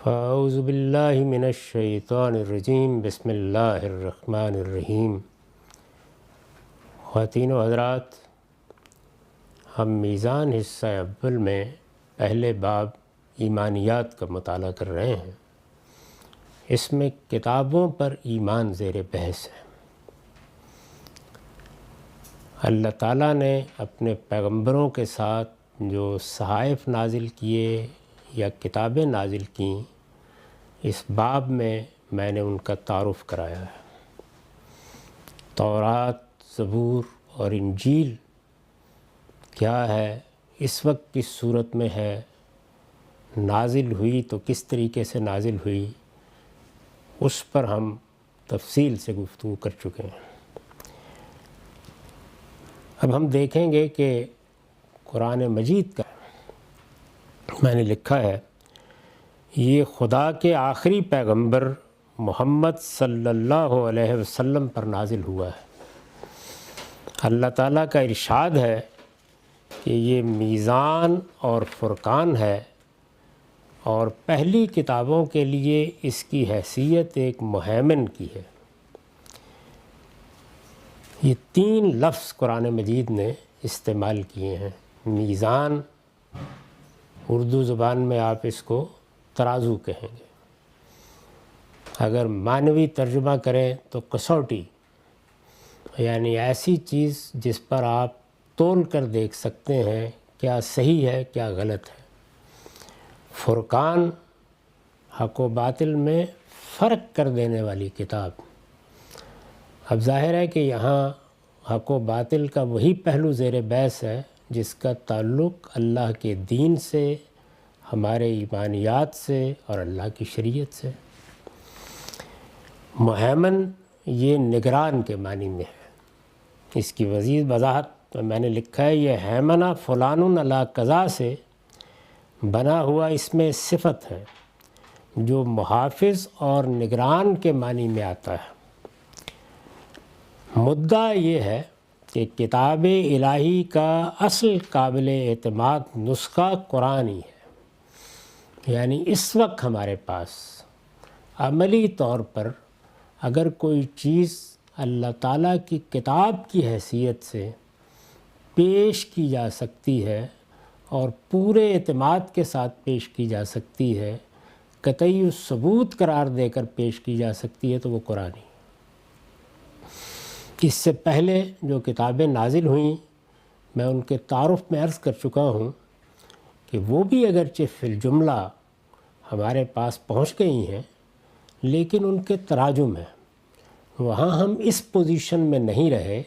فاعوذ باللہ من الشیطان الرجیم بسم اللہ الرحمن الرحیم۔ خواتین و حضرات، ہم میزان حصہ اول میں پہلے باب ایمانیات کا مطالعہ کر رہے ہیں۔ اس میں کتابوں پر ایمان زیر بحث ہے۔ اللہ تعالیٰ نے اپنے پیغمبروں کے ساتھ جو صحائف نازل کیے یا کتابیں نازل کیں، اس باب میں نے ان کا تعارف کرایا ہے۔ تورات، زبور اور انجیل کیا ہے، اس وقت کس صورت میں ہے، نازل ہوئی تو کس طریقے سے نازل ہوئی، اس پر ہم تفصیل سے گفتگو کر چکے ہیں۔ اب ہم دیکھیں گے کہ قرآن مجید کا میں نے لکھا ہے، یہ خدا کے آخری پیغمبر محمد صلی اللہ علیہ وسلم پر نازل ہوا ہے۔ اللہ تعالیٰ کا ارشاد ہے کہ یہ میزان اور فرقان ہے، اور پہلی کتابوں کے لیے اس کی حیثیت ایک مہیمن کی ہے۔ یہ تین لفظ قرآن مجید نے استعمال کیے ہیں۔ میزان، اردو زبان میں آپ اس کو ترازو کہیں گے، اگر معنوی ترجمہ کریں تو کسوٹی، یعنی ایسی چیز جس پر آپ تول کر دیکھ سکتے ہیں کیا صحیح ہے کیا غلط ہے۔ فرقان، حق و باطل میں فرق کر دینے والی کتاب۔ اب ظاہر ہے کہ یہاں حق و باطل کا وہی پہلو زیر بحث ہے جس کا تعلق اللہ کے دین سے، ہمارے ایمانیات سے اور اللہ کی شریعت سے۔ مہیمن یہ نگران کے معنی میں ہے۔ اس کی مزید وضاحت میں نے لکھا ہے، یہ ہیمنہ فلان علی قضا سے بنا ہوا اس میں صفت ہے جو محافظ اور نگران کے معنی میں آتا ہے۔ مدعا یہ ہے کہ کتاب الہی کا اصل قابل اعتماد نسخہ قرآن ہی ہے، یعنی اس وقت ہمارے پاس عملی طور پر اگر کوئی چیز اللہ تعالیٰ کی کتاب کی حیثیت سے پیش کی جا سکتی ہے اور پورے اعتماد کے ساتھ پیش کی جا سکتی ہے، قطعی ثبوت قرار دے کر پیش کی جا سکتی ہے، تو وہ قرآن ہی۔ اس سے پہلے جو کتابیں نازل ہوئیں، میں ان کے تعارف میں عرض کر چکا ہوں کہ وہ بھی اگرچہ فی الجملہ ہمارے پاس پہنچ گئی ہیں، لیکن ان کے تراجم ہیں۔ وہاں ہم اس پوزیشن میں نہیں رہے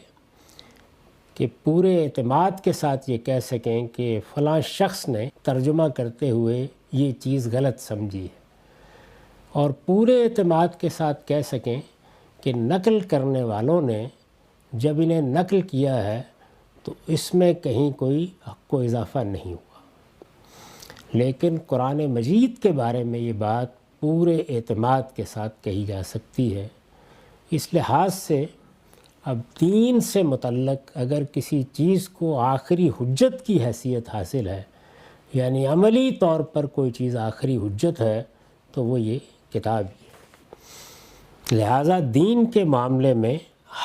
کہ پورے اعتماد کے ساتھ یہ کہہ سکیں کہ فلاں شخص نے ترجمہ کرتے ہوئے یہ چیز غلط سمجھی ہے، اور پورے اعتماد کے ساتھ کہہ سکیں کہ نقل کرنے والوں نے جب انہیں نقل کیا ہے تو اس میں کہیں کوئی حق و اضافہ نہیں ہوا۔ لیکن قرآن مجید کے بارے میں یہ بات پورے اعتماد کے ساتھ کہی جا سکتی ہے۔ اس لحاظ سے اب دین سے متعلق اگر کسی چیز کو آخری حجت کی حیثیت حاصل ہے، یعنی عملی طور پر کوئی چیز آخری حجت ہے، تو وہ یہ کتاب ہی ہے۔ لہٰذا دین کے معاملے میں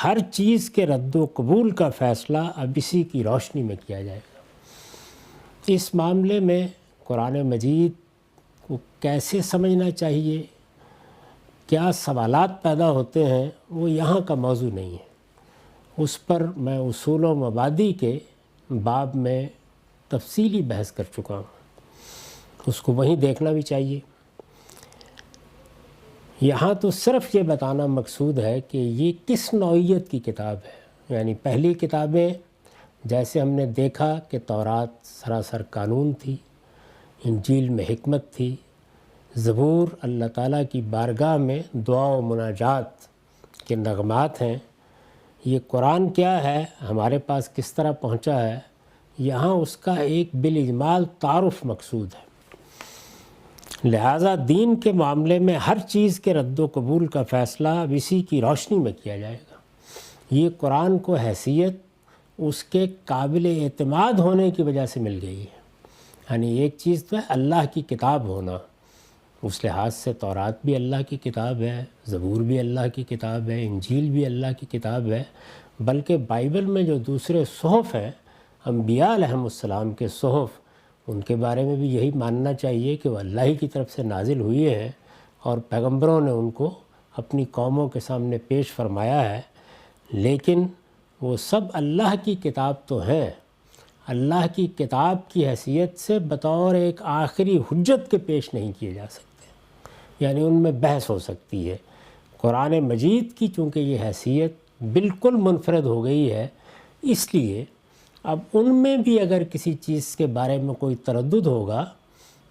ہر چیز کے رد و قبول کا فیصلہ اب اسی کی روشنی میں کیا جائے گا۔ اس معاملے میں قرآن مجید کو کیسے سمجھنا چاہیے، کیا سوالات پیدا ہوتے ہیں، وہ یہاں کا موضوع نہیں ہے۔ اس پر میں اصول و مبادی کے باب میں تفصیلی بحث کر چکا ہوں، اس کو وہیں دیکھنا بھی چاہیے۔ یہاں تو صرف یہ بتانا مقصود ہے کہ یہ کس نوعیت کی کتاب ہے۔ یعنی پہلی کتابیں جیسے ہم نے دیکھا کہ تورات سراسر قانون تھی، انجیل میں حکمت تھی، زبور اللہ تعالیٰ کی بارگاہ میں دعا و مناجات کے نغمات ہیں۔ یہ قرآن کیا ہے، ہمارے پاس کس طرح پہنچا ہے، یہاں اس کا ایک بالاجمال تعارف مقصود ہے۔ لہٰذا دین کے معاملے میں ہر چیز کے رد و قبول کا فیصلہ اب اسی کی روشنی میں کیا جائے گا۔ یہ قرآن کو حیثیت اس کے قابل اعتماد ہونے کی وجہ سے مل گئی ہے۔ یعنی ایک چیز تو ہے اللہ کی کتاب ہونا، اس لحاظ سے تورات بھی اللہ کی کتاب ہے، زبور بھی اللہ کی کتاب ہے، انجیل بھی اللہ کی کتاب ہے، بلکہ بائبل میں جو دوسرے صحف ہیں، انبیاء علیہم السلام کے صحف، ان کے بارے میں بھی یہی ماننا چاہیے کہ وہ اللہ ہی کی طرف سے نازل ہوئی ہیں اور پیغمبروں نے ان کو اپنی قوموں کے سامنے پیش فرمایا ہے، لیکن وہ سب اللہ کی کتاب تو ہیں، اللہ کی کتاب کی حیثیت سے بطور ایک آخری حجت کے پیش نہیں کیے جا سکتے، یعنی ان میں بحث ہو سکتی ہے۔ قرآن مجید کی چونکہ یہ حیثیت بالکل منفرد ہو گئی ہے، اس لیے اب ان میں بھی اگر کسی چیز کے بارے میں کوئی تردد ہوگا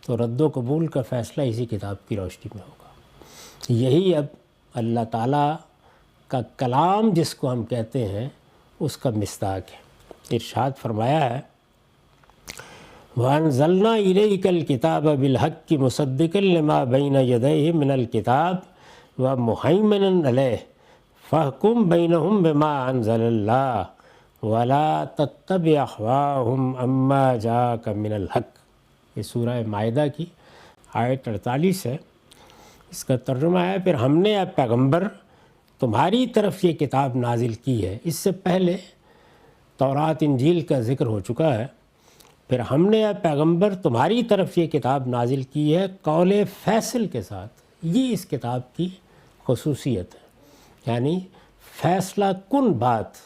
تو رد و قبول کا فیصلہ اسی کتاب کی روشنی میں ہوگا۔ یہی اب اللہ تعالیٰ کا کلام جس کو ہم کہتے ہیں اس کا مصداق ہے۔ ارشاد فرمایا ہے وَأَنزَلْنَا إِلَيْكَ الْكِتَابَ بِالْحَقِّ مُصَدِّقًا لِمَا بَيْنَ يَدَيْهِ مِنَ الْكِتَابِ وَمُهَيْمِنًا عَلَيْهِ فَاحْكُم بَيْنَهُم بِمَا أَنزَلَ اللَّهُ وَلَا تَتَّبِعْ أَهْوَاءَهُمْ عَمَّا جَاءَكَ مِنَ الْحَقِّ۔ یہ سورہ مائدہ کی آیت 48 ہے۔ اس کا ترجمہ ہے پھر ہم نے اب پیغمبر تمہاری طرف یہ کتاب نازل کی ہے۔ اس سے پہلے تورات انجیل کا ذکر ہو چکا ہے۔ پھر ہم نے اب پیغمبر تمہاری طرف یہ کتاب نازل کی ہے قول فیصل کے ساتھ۔ یہ اس کتاب کی خصوصیت ہے، یعنی فیصلہ کن بات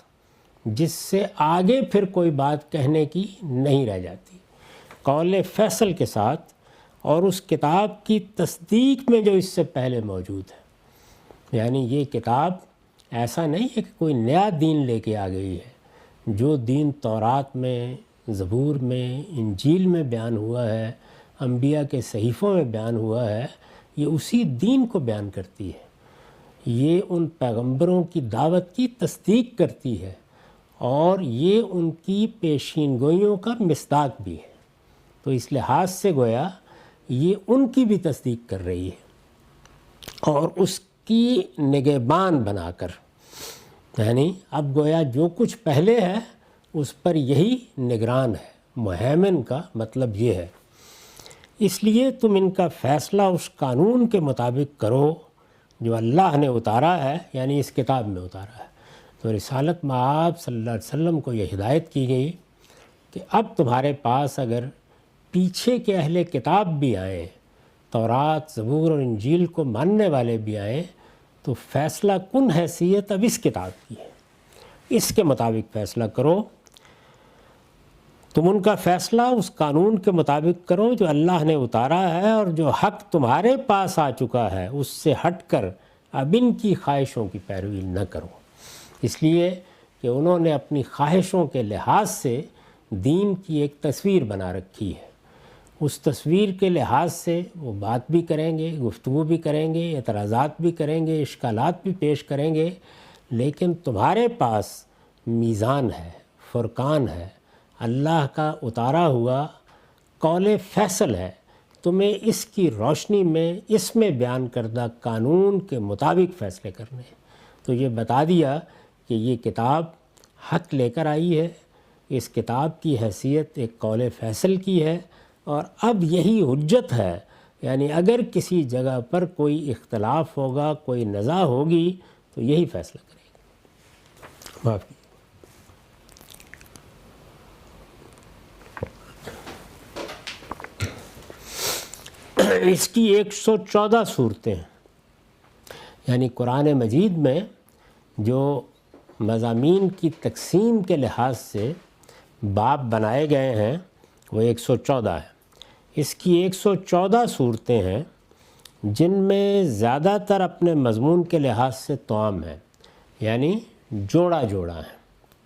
جس سے آگے پھر کوئی بات کہنے کی نہیں رہ جاتی، قول فیصل کے ساتھ، اور اس کتاب کی تصدیق میں جو اس سے پہلے موجود ہے۔ یعنی یہ کتاب ایسا نہیں ہے کہ کوئی نیا دین لے کے آ گئی ہے۔ جو دین تورات میں، زبور میں، انجیل میں بیان ہوا ہے، انبیاء کے صحیفوں میں بیان ہوا ہے، یہ اسی دین کو بیان کرتی ہے۔ یہ ان پیغمبروں کی دعوت کی تصدیق کرتی ہے اور یہ ان کی پیشین گوئیوں کا مصداق بھی ہے۔ تو اس لحاظ سے گویا یہ ان کی بھی تصدیق کر رہی ہے اور اس کی نگہبان بنا کر، یعنی اب گویا جو کچھ پہلے ہے اس پر یہی نگران ہے۔ مہیمن کا مطلب یہ ہے۔ اس لیے تم ان کا فیصلہ اس قانون کے مطابق کرو جو اللہ نے اتارا ہے، یعنی اس کتاب میں اتارا ہے۔ تو رسالت مآب صلی اللہ علیہ وسلم کو یہ ہدایت کی گئی کہ اب تمہارے پاس اگر پیچھے کے اہل کتاب بھی آئیں، تورات، زبور اور انجیل کو ماننے والے بھی آئیں، تو فیصلہ کن حیثیت اب اس کتاب کی ہے۔ اس کے مطابق فیصلہ کرو۔ تم ان کا فیصلہ اس قانون کے مطابق کرو جو اللہ نے اتارا ہے، اور جو حق تمہارے پاس آ چکا ہے اس سے ہٹ کر اب ان کی خواہشوں کی پیروی نہ کرو، اس لیے کہ انہوں نے اپنی خواہشوں کے لحاظ سے دین کی ایک تصویر بنا رکھی ہے۔ اس تصویر کے لحاظ سے وہ بات بھی کریں گے، گفتگو بھی کریں گے، اعتراضات بھی کریں گے، اشکالات بھی پیش کریں گے، لیکن تمہارے پاس میزان ہے، فرقان ہے، اللہ کا اتارا ہوا قول فیصل ہے۔ تمہیں اس کی روشنی میں، اس میں بیان کردہ قانون کے مطابق فیصلے کرنے ہیں۔ تو یہ بتا دیا کہ یہ کتاب حق لے کر آئی ہے، اس کتاب کی حیثیت ایک قول فیصل کی ہے، اور اب یہی حجت ہے، یعنی اگر کسی جگہ پر کوئی اختلاف ہوگا، کوئی نزاع ہوگی تو یہی فیصلہ کرے گا۔ معافی۔ اس کی 114 صورتیں ہیں، یعنی قرآن مجید میں جو مضامین کی تقسیم کے لحاظ سے باب بنائے گئے ہیں وہ 114 ہے۔ اس کی 114 صورتیں ہیں جن میں زیادہ تر اپنے مضمون کے لحاظ سے توام ہیں، یعنی جوڑا جوڑا ہے۔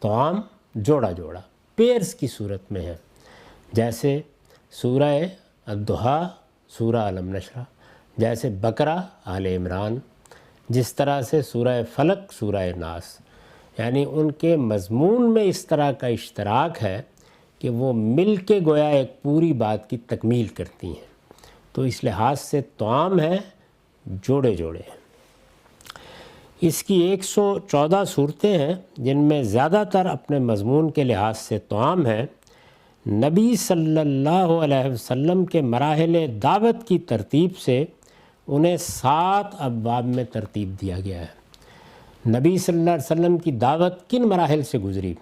توام جوڑا جوڑا پیئرز کی صورت میں ہے، جیسے سورہ الضحیٰ، سورہ علم نشرہ، جیسے بقرہ، آل عمران، جس طرح سے سورہ فلق، سورہ ناس، یعنی ان کے مضمون میں اس طرح کا اشتراک ہے کہ وہ مل کے گویا ایک پوری بات کی تکمیل کرتی ہیں۔ تو اس لحاظ سے توام ہے، جوڑے جوڑے ہیں۔ اس کی 114 صورتیں ہیں جن میں زیادہ تر اپنے مضمون کے لحاظ سے توام ہیں۔ نبی صلی اللہ علیہ وسلم کے مراحل دعوت کی ترتیب سے انہیں 7 ابواب میں ترتیب دیا گیا ہے۔ نبی صلی اللہ علیہ وسلم کی دعوت کن مراحل سے گزری؟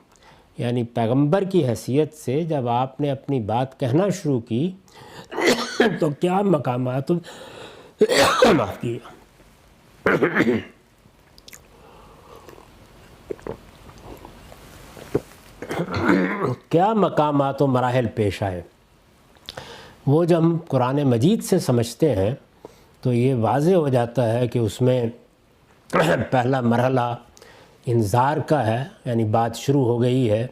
یعنی پیغمبر کی حیثیت سے جب آپ نے اپنی بات کہنا شروع کی تو کیا مقامات معاف کیے کیا مقامات و مراحل پیش آئے؟ وہ جب ہم قرآن مجید سے سمجھتے ہیں تو یہ واضح ہو جاتا ہے کہ اس میں پہلا مرحلہ انذار کا ہے، یعنی بات شروع ہو گئی ہے،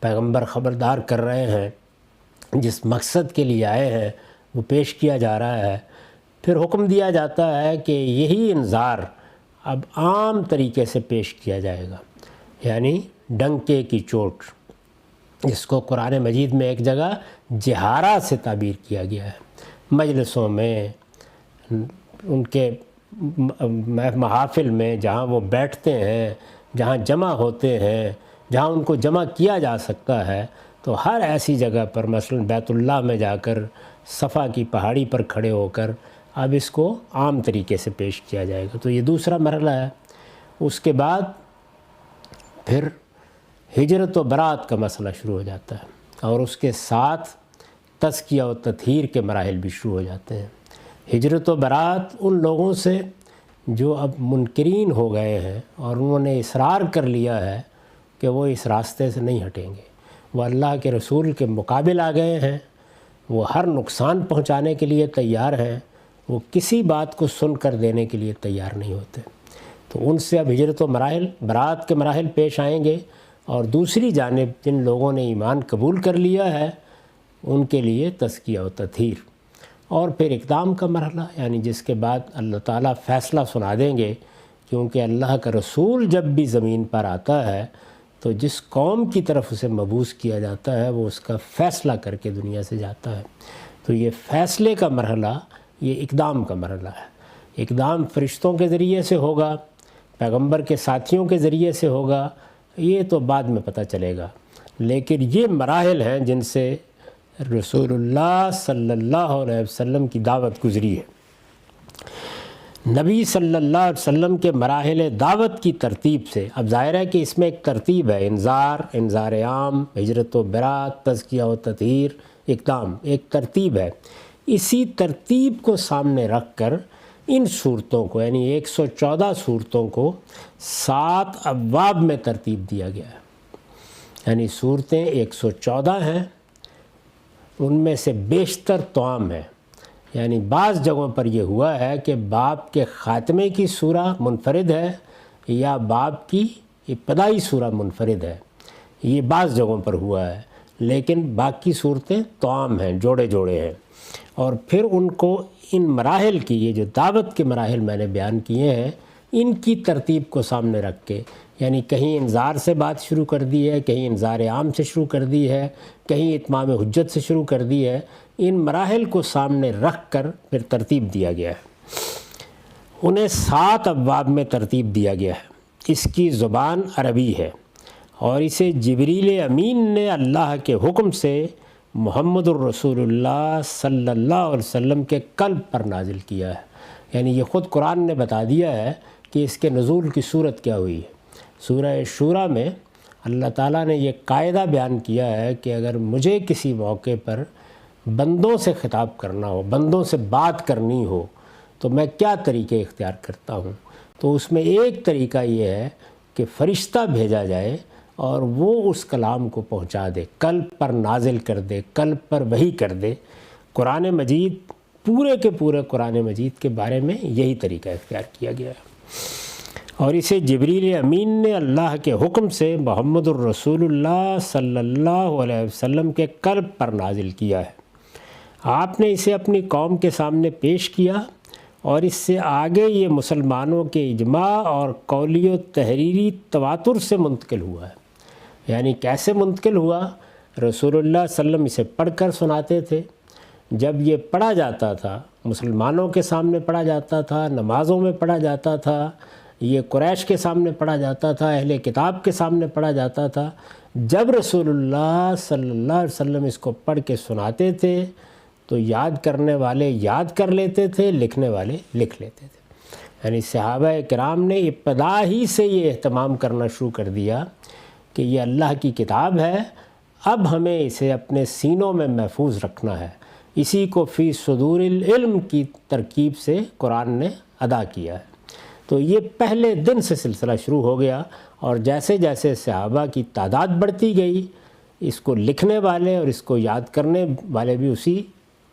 پیغمبر خبردار کر رہے ہیں، جس مقصد کے لیے آئے ہیں وہ پیش کیا جا رہا ہے۔ پھر حکم دیا جاتا ہے کہ یہی انذار اب عام طریقے سے پیش کیا جائے گا، یعنی ڈنکے کی چوٹ، جس کو قرآن مجید میں ایک جگہ جہارہ سے تعبیر کیا گیا ہے۔ مجلسوں میں، ان کے محافل میں جہاں وہ بیٹھتے ہیں، جہاں جمع ہوتے ہیں، جہاں ان کو جمع کیا جا سکتا ہے، تو ہر ایسی جگہ پر مثلا بیت اللہ میں جا کر، صفا کی پہاڑی پر کھڑے ہو کر اب اس کو عام طریقے سے پیش کیا جائے گا۔ تو یہ دوسرا مرحلہ ہے۔ اس کے بعد پھر ہجرت و برات کا مسئلہ شروع ہو جاتا ہے، اور اس کے ساتھ تزکیہ و تطہیر کے مراحل بھی شروع ہو جاتے ہیں۔ ہجرت و برات ان لوگوں سے جو اب منکرین ہو گئے ہیں اور انہوں نے اصرار کر لیا ہے کہ وہ اس راستے سے نہیں ہٹیں گے، وہ اللہ کے رسول کے مقابل آ گئے ہیں، وہ ہر نقصان پہنچانے کے لیے تیار ہیں، وہ کسی بات کو سن کر دینے کے لیے تیار نہیں ہوتے۔ تو ان سے اب ہجرت و برات کے مراحل پیش آئیں گے، اور دوسری جانب جن لوگوں نے ایمان قبول کر لیا ہے ان کے لیے تزکیہ و تطہیر، اور پھر اقدام کا مرحلہ، یعنی جس کے بعد اللہ تعالیٰ فیصلہ سنا دیں گے، کیونکہ اللہ کا رسول جب بھی زمین پر آتا ہے تو جس قوم کی طرف اسے مبعوث کیا جاتا ہے وہ اس کا فیصلہ کر کے دنیا سے جاتا ہے۔ تو یہ فیصلے کا مرحلہ، یہ اقدام کا مرحلہ ہے۔ اقدام فرشتوں کے ذریعے سے ہوگا، پیغمبر کے ساتھیوں کے ذریعے سے ہوگا، یہ تو بعد میں پتہ چلے گا، لیکن یہ مراحل ہیں جن سے رسول اللہ صلی اللہ علیہ وسلم کی دعوت گزری ہے۔ نبی صلی اللہ علیہ وسلم کے مراحل دعوت کی ترتیب سے، اب ظاہر ہے کہ اس میں ایک ترتیب ہے، انذار عام، ہجرت و برات، تزکیہ و تطہیر، اقدام، ایک ترتیب ہے۔ اسی ترتیب کو سامنے رکھ کر ان صورتوں کو، یعنی 114 صورتوں کو 7 ابواب میں ترتیب دیا گیا ہے۔ یعنی صورتیں 114 ہیں، ان میں سے بیشتر توام ہے، یعنی بعض جگہوں پر یہ ہوا ہے کہ باب کے خاتمے کی سورہ منفرد ہے یا باب کی ابتدائی سورہ منفرد ہے، یہ بعض جگہوں پر ہوا ہے، لیکن باقی صورتیں توام ہیں، جوڑے جوڑے ہیں۔ اور پھر ان کو ان مراحل کی، یہ جو دعوت کے مراحل میں نے بیان کیے ہیں، ان کی ترتیب کو سامنے رکھ کے، یعنی کہیں انذار سے بات شروع کر دی ہے، کہیں انذار عام سے شروع کر دی ہے، کہیں اتمام حجت سے شروع کر دی ہے، ان مراحل کو سامنے رکھ کر پھر ترتیب دیا گیا ہے۔ انہیں 7 ابواب میں ترتیب دیا گیا ہے۔ اس کی زبان عربی ہے، اور اسے جبریل امین نے اللہ کے حکم سے محمد الرسول اللہ صلی اللہ علیہ وسلم کے قلب پر نازل کیا ہے۔ یعنی یہ خود قرآن نے بتا دیا ہے کہ اس کے نزول کی صورت کیا ہوئی ہے۔ سورہ شورى میں اللہ تعالیٰ نے یہ قاعدہ بیان کیا ہے کہ اگر مجھے کسی موقع پر بندوں سے خطاب کرنا ہو، بندوں سے بات کرنی ہو، تو میں کیا طریقے اختیار کرتا ہوں، تو اس میں ایک طریقہ یہ ہے کہ فرشتہ بھیجا جائے اور وہ اس کلام کو پہنچا دے، قلب پر نازل کر دے، قلب پر وحی کر دے۔ قرآن مجید، پورے کے پورے قرآن مجید کے بارے میں یہی طریقہ اختیار کیا گیا ہے، اور اسے جبریل امین نے اللہ کے حکم سے محمد الرسول اللہ صلی اللہ علیہ وسلم کے قلب پر نازل کیا ہے۔ آپ نے اسے اپنی قوم کے سامنے پیش کیا، اور اس سے آگے یہ مسلمانوں کے اجماع اور قولی و تحریری تواتر سے منتقل ہوا ہے۔ یعنی کیسے منتقل ہوا؟ رسول اللہ صلی اللہ علیہ وسلم اسے پڑھ کر سناتے تھے، جب یہ پڑھا جاتا تھا، مسلمانوں کے سامنے پڑھا جاتا تھا، نمازوں میں پڑھا جاتا تھا، یہ قریش کے سامنے پڑھا جاتا تھا، اہل کتاب کے سامنے پڑھا جاتا تھا، جب رسول اللہ صلی اللہ علیہ وسلم اس کو پڑھ کے سناتے تھے تو یاد کرنے والے یاد کر لیتے تھے، لکھنے والے لکھ لیتے تھے۔ یعنی صحابہ کرام نے ابتدا ہی سے یہ اہتمام کرنا شروع کر دیا کہ یہ اللہ کی کتاب ہے، اب ہمیں اسے اپنے سینوں میں محفوظ رکھنا ہے۔ اسی کو فی صدور العلم کی ترکیب سے قرآن نے ادا کیا ہے۔ تو یہ پہلے دن سے سلسلہ شروع ہو گیا، اور جیسے جیسے صحابہ کی تعداد بڑھتی گئی، اس کو لکھنے والے اور اس کو یاد کرنے والے بھی اسی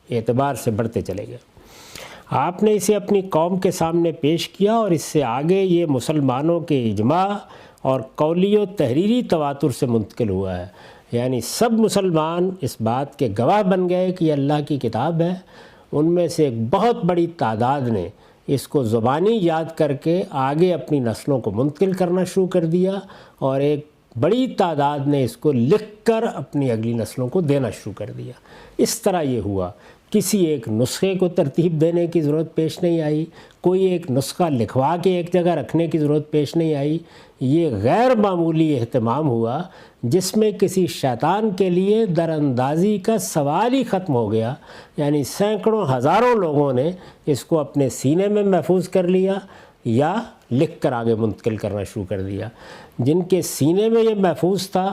اعتبار سے بڑھتے چلے گئے۔ آپ نے اسے اپنی قوم کے سامنے پیش کیا، اور اس سے آگے یہ مسلمانوں کے اجماع اور قولی و تحریری تواتر سے منتقل ہوا ہے۔ یعنی سب مسلمان اس بات کے گواہ بن گئے کہ یہ اللہ کی کتاب ہے۔ ان میں سے ایک بہت بڑی تعداد نے اس کو زبانی یاد کر کے آگے اپنی نسلوں کو منتقل کرنا شروع کر دیا، اور ایک بڑی تعداد نے اس کو لکھ کر اپنی اگلی نسلوں کو دینا شروع کر دیا۔ اس طرح یہ ہوا، کسی ایک نسخے کو ترتیب دینے کی ضرورت پیش نہیں آئی، کوئی ایک نسخہ لکھوا کے ایک جگہ رکھنے کی ضرورت پیش نہیں آئی۔ یہ غیر معمولی اہتمام ہوا جس میں کسی شیطان کے لیے در اندازی کا سوال ہی ختم ہو گیا۔ یعنی سینکڑوں ہزاروں لوگوں نے اس کو اپنے سینے میں محفوظ کر لیا یا لکھ کر آگے منتقل کرنا شروع کر دیا۔ جن کے سینے میں یہ محفوظ تھا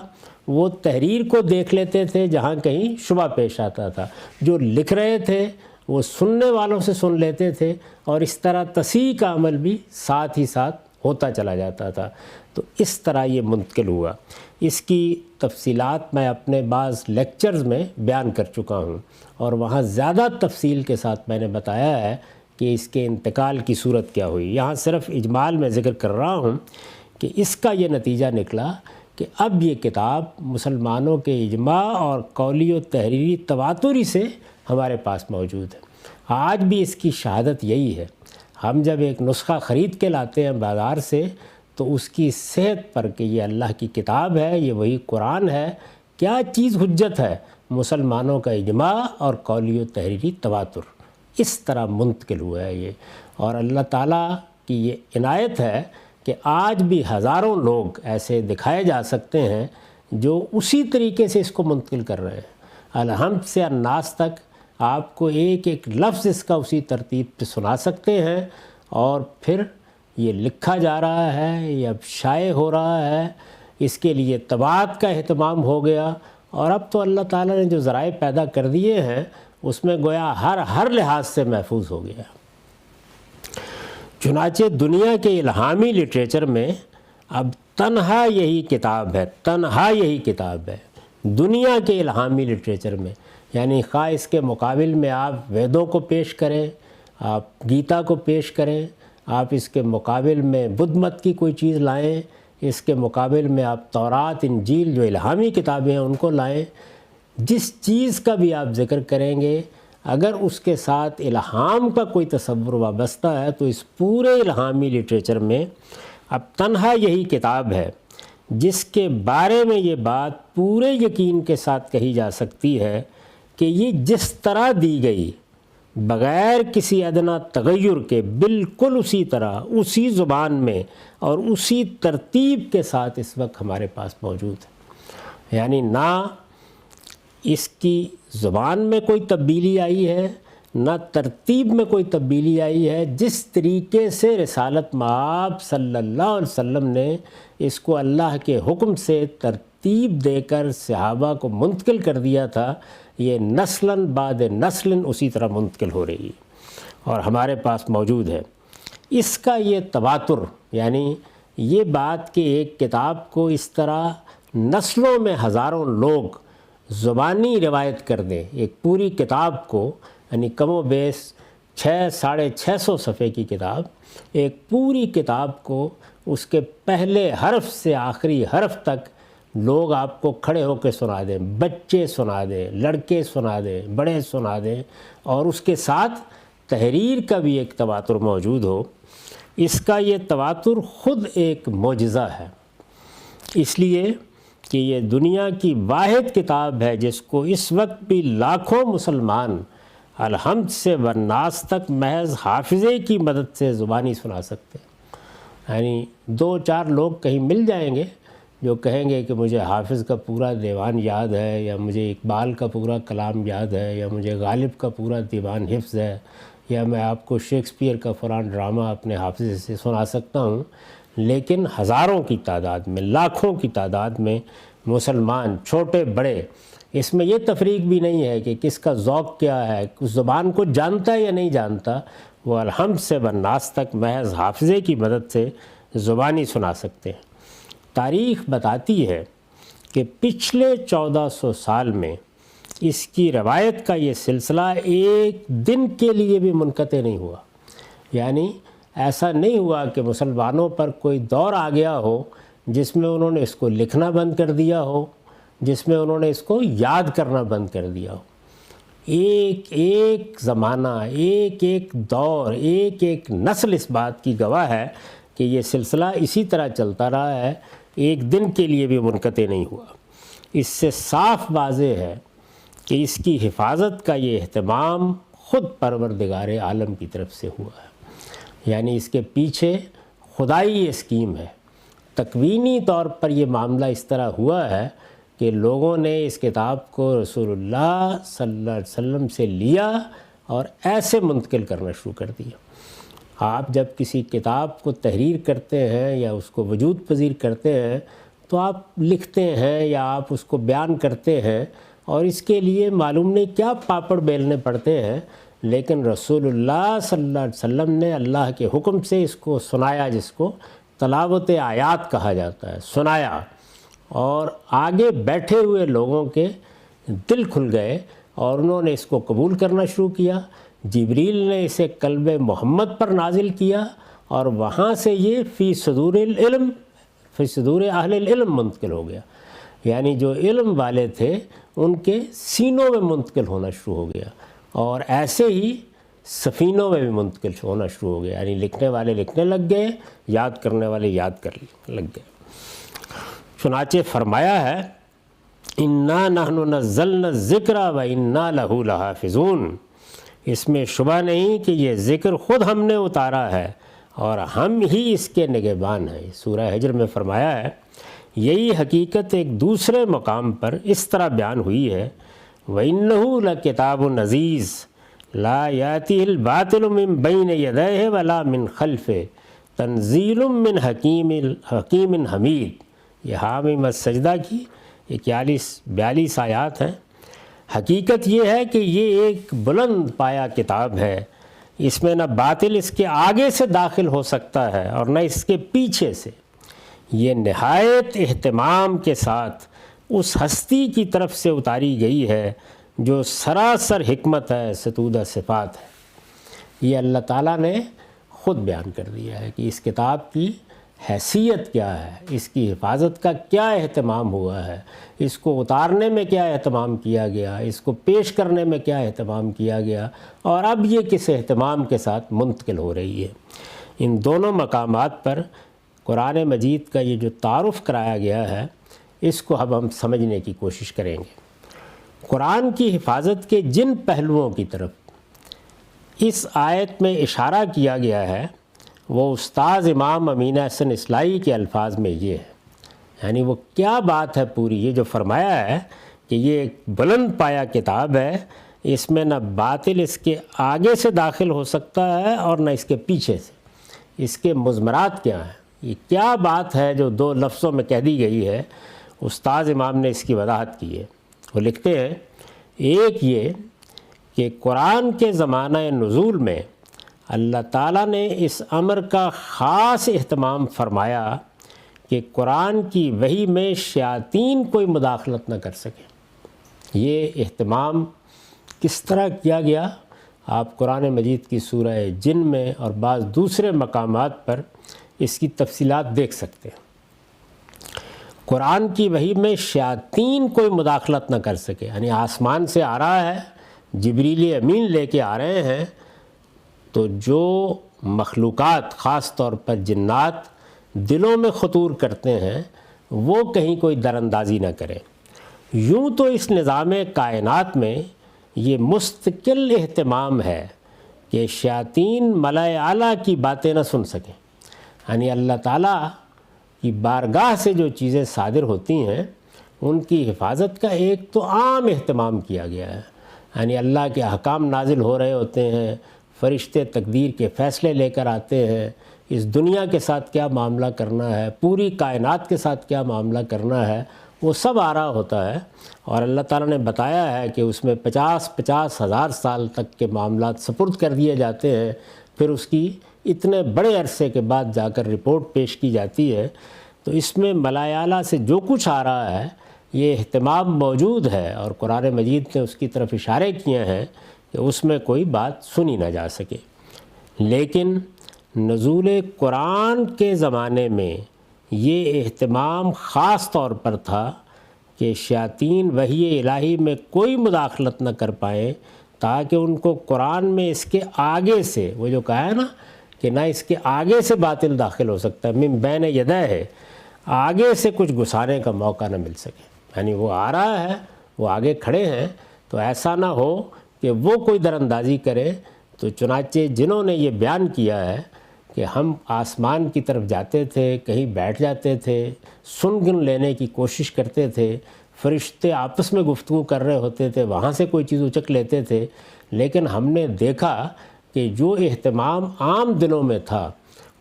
وہ تحریر کو دیکھ لیتے تھے جہاں کہیں شبہ پیش آتا تھا، جو لکھ رہے تھے وہ سننے والوں سے سن لیتے تھے، اور اس طرح تصحیح کا عمل بھی ساتھ ہی ساتھ ہوتا چلا جاتا تھا۔ تو اس طرح یہ منتقل ہوا۔ اس کی تفصیلات میں اپنے بعض لیکچرز میں بیان کر چکا ہوں، اور وہاں زیادہ تفصیل کے ساتھ میں نے بتایا ہے کہ اس کے انتقال کی صورت کیا ہوئی۔ یہاں صرف اجمال میں ذکر کر رہا ہوں کہ اس کا یہ نتیجہ نکلا کہ اب یہ کتاب مسلمانوں کے اجماع اور قولی و تحریری تواتری سے ہمارے پاس موجود ہے۔ آج بھی اس کی شہادت یہی ہے۔ ہم جب ایک نسخہ خرید کے لاتے ہیں بازار سے تو اس کی صحت پر کہ یہ اللہ کی کتاب ہے، یہ وہی قرآن ہے، کیا چیز حجت ہے؟ مسلمانوں کا اجماع اور قولی و تحریری تواتر اس طرح منتقل ہوا ہے یہ۔ اور اللہ تعالیٰ کی یہ عنایت ہے کہ آج بھی ہزاروں لوگ ایسے دکھائے جا سکتے ہیں جو اسی طریقے سے اس کو منتقل کر رہے ہیں۔ الحمد سے الناس تک آپ کو ایک ایک لفظ اس کا اسی ترتیب پہ سنا سکتے ہیں، اور پھر یہ لکھا جا رہا ہے، یہ اب شائع ہو رہا ہے، اس کے لیے طباعت کا اہتمام ہو گیا، اور اب تو اللہ تعالیٰ نے جو ذرائع پیدا کر دیے ہیں اس میں گویا ہر لحاظ سے محفوظ ہو گیا۔ چنانچہ دنیا کے الہامی لٹریچر میں اب تنہا یہی کتاب ہے دنیا کے الہامی لٹریچر میں۔ یعنی خواہ اس کے مقابل میں آپ ویدوں کو پیش کریں، آپ گیتا کو پیش کریں، آپ اس کے مقابل میں بدھ مت کی کوئی چیز لائیں، اس کے مقابل میں آپ تورات، انجیل جو الہامی کتابیں ہیں ان کو لائیں، جس چیز کا بھی آپ ذکر کریں گے اگر اس کے ساتھ الہام کا کوئی تصور وابستہ ہے تو اس پورے الہامی لٹریچر میں اب تنہا یہی کتاب ہے جس کے بارے میں یہ بات پورے یقین کے ساتھ کہی جا سکتی ہے کہ یہ جس طرح دی گئی بغیر کسی ادنا تغیر کے بالکل اسی طرح، اسی زبان میں اور اسی ترتیب کے ساتھ اس وقت ہمارے پاس موجود ہے۔ یعنی نہ اس کی زبان میں کوئی تبدیلی آئی ہے، نہ ترتیب میں کوئی تبدیلی آئی ہے۔ جس طریقے سے رسالت مآب صلی اللہ علیہ وسلم نے اس کو اللہ کے حکم سے ترتیب دے کر صحابہ کو منتقل کر دیا تھا، یہ نسلاً بعد نسلاً اسی طرح منتقل ہو رہی ہے اور ہمارے پاس موجود ہے۔ اس کا یہ تواتر، یعنی یہ بات کہ ایک کتاب کو اس طرح نسلوں میں ہزاروں لوگ زبانی روایت کر دیں، ایک پوری کتاب کو، یعنی کم و بیش 600-650 صفحے کی کتاب، ایک پوری کتاب کو اس کے پہلے حرف سے آخری حرف تک لوگ آپ کو کھڑے ہو کے سنا دیں، بچے سنا دیں، لڑکے سنا دیں، بڑے سنا دیں، اور اس کے ساتھ تحریر کا بھی ایک تواتر موجود ہو، اس کا یہ تواتر خود ایک معجزہ ہے۔ اس لیے کہ یہ دنیا کی واحد کتاب ہے جس کو اس وقت بھی لاکھوں مسلمان الحمد سے والناس تک محض حافظے کی مدد سے زبانی سنا سکتے ہیں۔ یعنی 2-4 لوگ کہیں مل جائیں گے جو کہیں گے کہ مجھے حافظ کا پورا دیوان یاد ہے، یا مجھے اقبال کا پورا کلام یاد ہے، یا مجھے غالب کا پورا دیوان حفظ ہے، یا میں آپ کو شیکسپیئر کا فلاں ڈرامہ اپنے حافظ سے سنا سکتا ہوں، لیکن ہزاروں کی تعداد میں، لاکھوں کی تعداد میں مسلمان چھوٹے بڑے، اس میں یہ تفریق بھی نہیں ہے کہ کس کا ذوق کیا ہے، اس زبان کو جانتا ہے یا نہیں جانتا، وہ الحمد سے والناس تک محض حافظے کی مدد سے زبانی سنا سکتے ہیں۔ تاریخ بتاتی ہے کہ پچھلے 1400 سال میں اس کی روایت کا یہ سلسلہ ایک دن کے لیے بھی منقطع نہیں ہوا، یعنی ایسا نہیں ہوا کہ مسلمانوں پر کوئی دور آ گیا ہو جس میں انہوں نے اس کو لکھنا بند کر دیا ہو، جس میں انہوں نے اس کو یاد کرنا بند کر دیا ہو۔ ایک ایک زمانہ، ایک ایک دور، ایک ایک نسل اس بات کی گواہ ہے کہ یہ سلسلہ اسی طرح چلتا رہا ہے، ایک دن کے لیے بھی منقطع نہیں ہوا۔ اس سے صاف واضح ہے کہ اس کی حفاظت کا یہ اہتمام خود پروردگار عالم کی طرف سے ہوا ہے، یعنی اس کے پیچھے خدائی اسکیم ہے۔ تکوینی طور پر یہ معاملہ اس طرح ہوا ہے کہ لوگوں نے اس کتاب کو رسول اللہ صلی اللہ علیہ وسلم سے لیا اور ایسے منتقل کرنا شروع کر دیا۔ آپ جب کسی کتاب کو تحریر کرتے ہیں یا اس کو وجود پذیر کرتے ہیں تو آپ لکھتے ہیں یا آپ اس کو بیان کرتے ہیں، اور اس کے لیے معلوم نہیں کیا پاپڑ بیلنے پڑتے ہیں، لیکن رسول اللہ صلی اللہ علیہ وسلم نے اللہ کے حکم سے اس کو سنایا، جس کو تلاوت آیات کہا جاتا ہے، سنایا، اور آگے بیٹھے ہوئے لوگوں کے دل کھل گئے اور انہوں نے اس کو قبول کرنا شروع کیا۔ جبریل نے اسے قلب محمد پر نازل کیا، اور وہاں سے یہ فی صدور اہل العلم منتقل ہو گیا، یعنی جو علم والے تھے ان کے سینوں میں منتقل ہونا شروع ہو گیا، اور ایسے ہی سفینوں میں بھی منتقل ہونا شروع ہو گیا، یعنی لکھنے والے لکھنے لگ گئے، یاد کرنے والے یاد کرنے لگ گئے۔ چنانچہ فرمایا ہے اِنَّا نَحْنُ نَزَّلْنَا الذِّكْرَ وَإِنَّا لَهُ لَحَافِظُونَ، اس میں شبہ نہیں کہ یہ ذکر خود ہم نے اتارا ہے اور ہم ہی اس کے نگہبان ہیں۔ سورہ حجر میں فرمایا ہے۔ یہی حقیقت ایک دوسرے مقام پر اس طرح بیان ہوئی ہے، وَإِنَّهُ لَكِتَابٌ عَزِيزٌ لَا يَأْتِيهِ الْبَاطِلُ مِنْ بَيْنِ يَدَيْهِ وَلَا مِنْ خَلْفِهِ تَنزِيلٌ مِّنْ حَكِيمٍ حَمِيدٍ۔ یہ حامیم السجدہ کی 41-42 آیات ہیں۔ حقیقت یہ ہے کہ یہ ایک بلند پایا کتاب ہے، اس میں نہ باطل اس کے آگے سے داخل ہو سکتا ہے اور نہ اس کے پیچھے سے۔ یہ نہایت اہتمام کے ساتھ اس ہستی کی طرف سے اتاری گئی ہے جو سراسر حکمت ہے، ستودہ صفات ہے۔ یہ اللہ تعالیٰ نے خود بیان کر دیا ہے کہ اس کتاب کی حیثیت کیا ہے، اس کی حفاظت کا کیا اہتمام ہوا ہے، اس کو اتارنے میں کیا اہتمام کیا گیا، اس کو پیش کرنے میں کیا اہتمام کیا گیا، اور اب یہ کس اہتمام کے ساتھ منتقل ہو رہی ہے۔ ان دونوں مقامات پر قرآن مجید کا یہ جو تعارف کرایا گیا ہے، اس کو اب ہم سمجھنے کی کوشش کریں گے۔ قرآن کی حفاظت کے جن پہلوؤں کی طرف اس آیت میں اشارہ کیا گیا ہے وہ استاذ امام امین احسن اصلاحی کے الفاظ میں یہ ہے، یعنی وہ کیا بات ہے پوری، یہ جو فرمایا ہے کہ یہ ایک بلند پایا کتاب ہے، اس میں نہ باطل اس کے آگے سے داخل ہو سکتا ہے اور نہ اس کے پیچھے سے۔ اس کے مضمرات کیا ہیں، یہ کیا بات ہے جو 2 لفظوں میں کہہ دی گئی ہے، استاذ امام نے اس کی وضاحت کی ہے۔ وہ لکھتے ہیں، ایک یہ کہ قرآن کے زمانہ نزول میں اللہ تعالیٰ نے اس امر کا خاص اہتمام فرمایا کہ قرآن کی وحی میں شیاطین کوئی مداخلت نہ کر سکے۔ یہ اہتمام کس طرح کیا گیا، آپ قرآن مجید کی سورہ جن میں اور بعض دوسرے مقامات پر اس کی تفصیلات دیکھ سکتے ہیں۔ قرآن کی وحی میں شیاطین کوئی مداخلت نہ کر سکے، یعنی آسمان سے آ رہا ہے، جبریل امین لے کے آ رہے ہیں، تو جو مخلوقات خاص طور پر جنات دلوں میں خطور کرتے ہیں وہ کہیں کوئی دراندازی نہ کریں۔ یوں تو اس نظام کائنات میں یہ مستقل اہتمام ہے کہ شیاطین ملائے اعلیٰ کی باتیں نہ سن سکیں، یعنی اللہ تعالیٰ کی بارگاہ سے جو چیزیں صادر ہوتی ہیں ان کی حفاظت کا ایک تو عام اہتمام کیا گیا ہے، یعنی اللہ کے احکام نازل ہو رہے ہوتے ہیں، فرشتے تقدیر کے فیصلے لے کر آتے ہیں، اس دنیا کے ساتھ کیا معاملہ کرنا ہے، پوری کائنات کے ساتھ کیا معاملہ کرنا ہے، وہ سب آ رہا ہوتا ہے۔ اور اللہ تعالیٰ نے بتایا ہے کہ اس میں 50 ہزار سال تک کے معاملات سپرد کر دیے جاتے ہیں، پھر اس کی اتنے بڑے عرصے کے بعد جا کر رپورٹ پیش کی جاتی ہے۔ تو اس میں ملائے اعلیٰ سے جو کچھ آ رہا ہے یہ اہتمام موجود ہے، اور قرآن مجید نے اس کی طرف اشارے کیے ہیں کہ اس میں کوئی بات سنی نہ جا سکے۔ لیکن نزول قرآن کے زمانے میں یہ اہتمام خاص طور پر تھا کہ شیاطین وحی الہی میں کوئی مداخلت نہ کر پائیں، تاکہ ان کو قرآن میں اس کے آگے سے، وہ جو کہا ہے نا کہ نہ اس کے آگے سے باطل داخل ہو سکتا ہے، من بین یدہ ہے، آگے سے کچھ گھسانے کا موقع نہ مل سکے۔ یعنی وہ آ رہا ہے، وہ آگے کھڑے ہیں، تو ایسا نہ ہو کہ وہ کوئی در اندازی کرے۔ تو چنانچہ جنہوں نے یہ بیان کیا ہے کہ ہم آسمان کی طرف جاتے تھے، کہیں بیٹھ جاتے تھے، سن گن لینے کی کوشش کرتے تھے، فرشتے آپس میں گفتگو کر رہے ہوتے تھے، وہاں سے کوئی چیز اچک لیتے تھے، لیکن ہم نے دیکھا کہ جو اہتمام عام دنوں میں تھا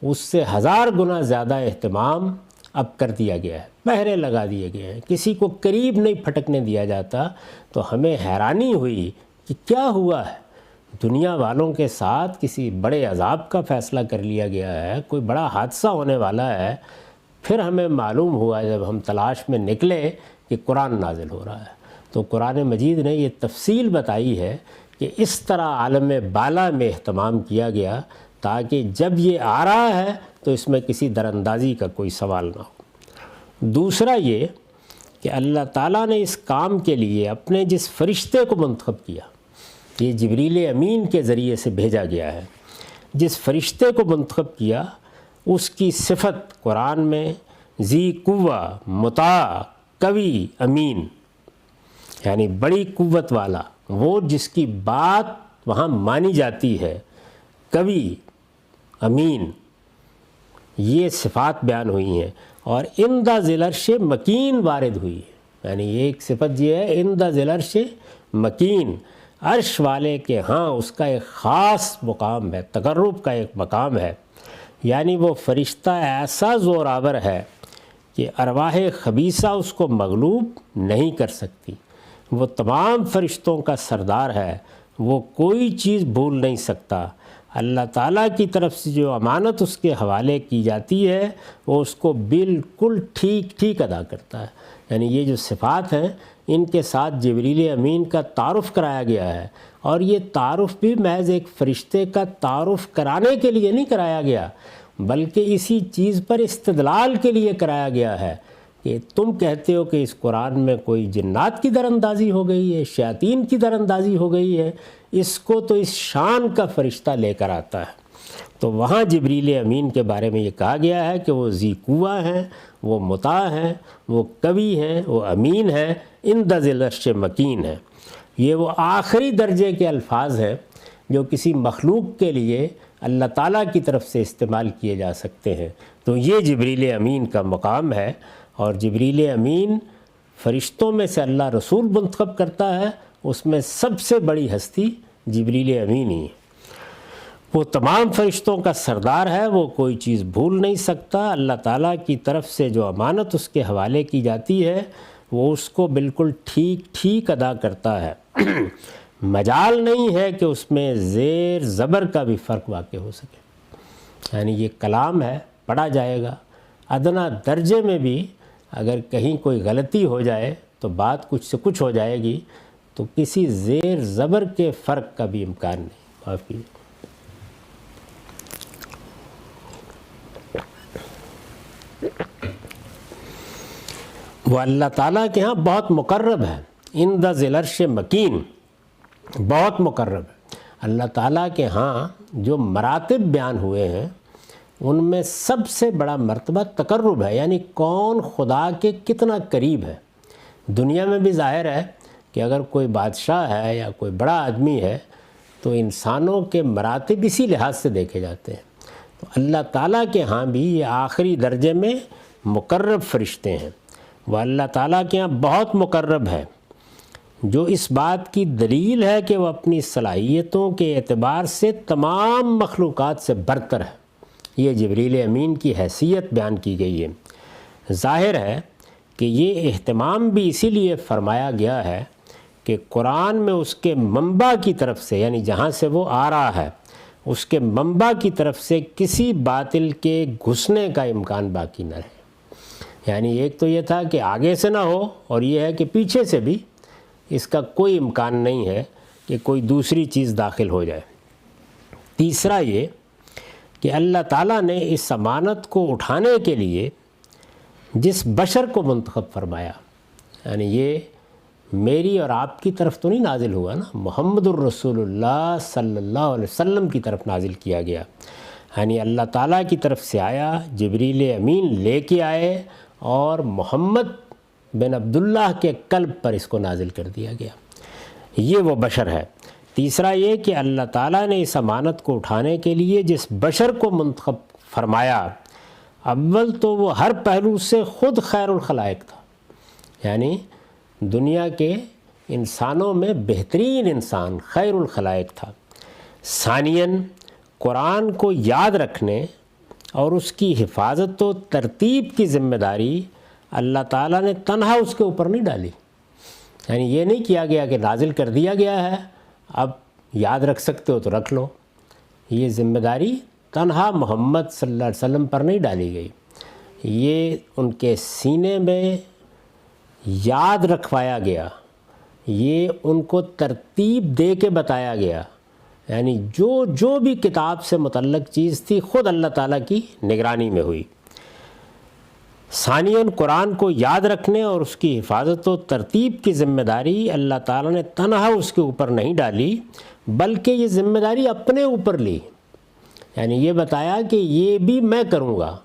اس سے 1000 گنا زیادہ اہتمام اب کر دیا گیا ہے، پہرے لگا دیے گئے ہیں، کسی کو قریب نہیں پھٹکنے دیا جاتا۔ تو ہمیں حیرانی ہوئی کہ کیا ہوا ہے، دنیا والوں کے ساتھ کسی بڑے عذاب کا فیصلہ کر لیا گیا ہے، کوئی بڑا حادثہ ہونے والا ہے۔ پھر ہمیں معلوم ہوا جب ہم تلاش میں نکلے کہ قرآن نازل ہو رہا ہے، تو قرآن مجید نے یہ تفصیل بتائی ہے کہ اس طرح عالم بالا میں اہتمام کیا گیا تاکہ جب یہ آ رہا ہے تو اس میں کسی دراندازی کا کوئی سوال نہ ہو۔ دوسرا یہ کہ اللہ تعالیٰ نے اس کام کے لیے اپنے جس فرشتے کو منتخب کیا، یہ جبریل امین کے ذریعے سے بھیجا گیا ہے، جس فرشتے کو منتخب کیا اس کی صفت قرآن میں ذی قوہ، مطاع، قوی، امین، یعنی بڑی قوت والا، وہ جس کی بات وہاں مانی جاتی ہے، قوی، امین، یہ صفات بیان ہوئی ہیں۔ اور عند ذی العرش مکین وارد ہوئی ہے، یعنی ایک صفت یہ ہے عند ذی العرش مکین، عرش والے کے ہاں اس کا ایک خاص مقام ہے، تقرب کا ایک مقام ہے، یعنی وہ فرشتہ ایسا زوراور ہے کہ ارواح خبیثہ اس کو مغلوب نہیں کر سکتی، وہ تمام فرشتوں کا سردار ہے، وہ کوئی چیز بھول نہیں سکتا۔ اللہ تعالیٰ کی طرف سے جو امانت اس کے حوالے کی جاتی ہے وہ اس کو بالکل ٹھیک ادا کرتا ہے۔ یعنی یہ جو صفات ہیں ان کے ساتھ جبریل امین کا تعارف کرایا گیا ہے، اور یہ تعارف بھی محض ایک فرشتے کا تعارف کرانے کے لیے نہیں کرایا گیا، بلکہ اسی چیز پر استدلال کے لیے کرایا گیا ہے کہ تم کہتے ہو کہ اس قرآن میں کوئی جنات کی دراندازی ہو گئی ہے، شیاطین کی دراندازی ہو گئی ہے، اس کو تو اس شان کا فرشتہ لے کر آتا ہے۔ تو وہاں جبریل امین کے بارے میں یہ کہا گیا ہے کہ وہ ذی قوہ ہیں، وہ مطاع ہیں، وہ قوی ہیں، وہ امین ہیں، عند ذی العرش مکین ہیں۔ یہ وہ آخری درجے کے الفاظ ہیں جو کسی مخلوق کے لیے اللہ تعالیٰ کی طرف سے استعمال کیے جا سکتے ہیں۔ تو یہ جبریل امین کا مقام ہے، اور جبریل امین فرشتوں میں سے اللہ رسول منتخب کرتا ہے، اس میں سب سے بڑی ہستی جبریل امین ہی ہے۔ وہ تمام فرشتوں کا سردار ہے، وہ کوئی چیز بھول نہیں سکتا۔ اللہ تعالیٰ کی طرف سے جو امانت اس کے حوالے کی جاتی ہے وہ اس کو بالکل ٹھیک ادا کرتا ہے۔ مجال نہیں ہے کہ اس میں زیر زبر کا بھی فرق واقع ہو سکے، یعنی یہ کلام ہے، پڑھا جائے گا، ادنا درجے میں بھی اگر کہیں کوئی غلطی ہو جائے تو بات کچھ سے کچھ ہو جائے گی، تو کسی زیر زبر کے فرق کا بھی امکان نہیں۔ معاف کیجیے۔ وہ اللہ تعالیٰ کے ہاں بہت مقرب ہے، عند ذی العرش مکین، بہت مقرب ہے۔ اللہ تعالیٰ کے ہاں جو مراتب بیان ہوئے ہیں ان میں سب سے بڑا مرتبہ تقرب ہے، یعنی کون خدا کے کتنا قریب ہے۔ دنیا میں بھی ظاہر ہے کہ اگر کوئی بادشاہ ہے یا کوئی بڑا آدمی ہے تو انسانوں کے مراتب اسی لحاظ سے دیکھے جاتے ہیں۔ تو اللہ تعالیٰ کے ہاں بھی یہ آخری درجے میں مقرب فرشتے ہیں، وہ اللہ تعالیٰ کے یہاں بہت مقرب ہے، جو اس بات کی دلیل ہے کہ وہ اپنی صلاحیتوں کے اعتبار سے تمام مخلوقات سے برتر ہے۔ یہ جبریل امین کی حیثیت بیان کی گئی ہے۔ ظاہر ہے کہ یہ اہتمام بھی اسی لیے فرمایا گیا ہے کہ قرآن میں اس کے منبع کی طرف سے، یعنی جہاں سے وہ آ رہا ہے، اس کے منبع کی طرف سے کسی باطل کے گھسنے کا امکان باقی نہ رہے۔ یعنی ایک تو یہ تھا کہ آگے سے نہ ہو، اور یہ ہے کہ پیچھے سے بھی اس کا کوئی امکان نہیں ہے کہ کوئی دوسری چیز داخل ہو جائے۔ تیسرا یہ کہ اللہ تعالیٰ نے اس امانت کو اٹھانے کے لیے جس بشر کو منتخب فرمایا، یعنی یہ میری اور آپ کی طرف تو نہیں نازل ہوا نا، محمد الرسول اللہ صلی اللہ علیہ وسلم کی طرف نازل کیا گیا، یعنی اللہ تعالیٰ کی طرف سے آیا، جبریل امین لے کے آئے اور محمد بن عبداللہ کے قلب پر اس کو نازل کر دیا گیا، یہ وہ بشر ہے۔ تیسرا یہ کہ اللہ تعالیٰ نے اس امانت کو اٹھانے کے لیے جس بشر کو منتخب فرمایا، اول تو وہ ہر پہلو سے خود خیر الخلائق تھا، یعنی دنیا کے انسانوں میں بہترین انسان خیر الخلائق تھا۔ ثانیاً قرآن کو یاد رکھنے اور اس کی حفاظت و ترتیب کی ذمہ داری اللہ تعالیٰ نے تنہا اس کے اوپر نہیں ڈالی، یعنی یہ نہیں کیا گیا کہ نازل کر دیا گیا ہے، اب یاد رکھ سکتے ہو تو رکھ لو۔ یہ ذمہ داری تنہا محمد صلی اللہ علیہ وسلم پر نہیں ڈالی گئی، یہ ان کے سینے میں یاد رکھوایا گیا، یہ ان کو ترتیب دے کے بتایا گیا، یعنی جو بھی کتاب سے متعلق چیز تھی خود اللہ تعالیٰ کی نگرانی میں ہوئی۔ ثانیاً قرآن کو یاد رکھنے اور اس کی حفاظت و ترتیب کی ذمہ داری اللہ تعالیٰ نے تنہا اس کے اوپر نہیں ڈالی، بلکہ یہ ذمہ داری اپنے اوپر لی، یعنی یہ بتایا کہ یہ بھی میں کروں گا،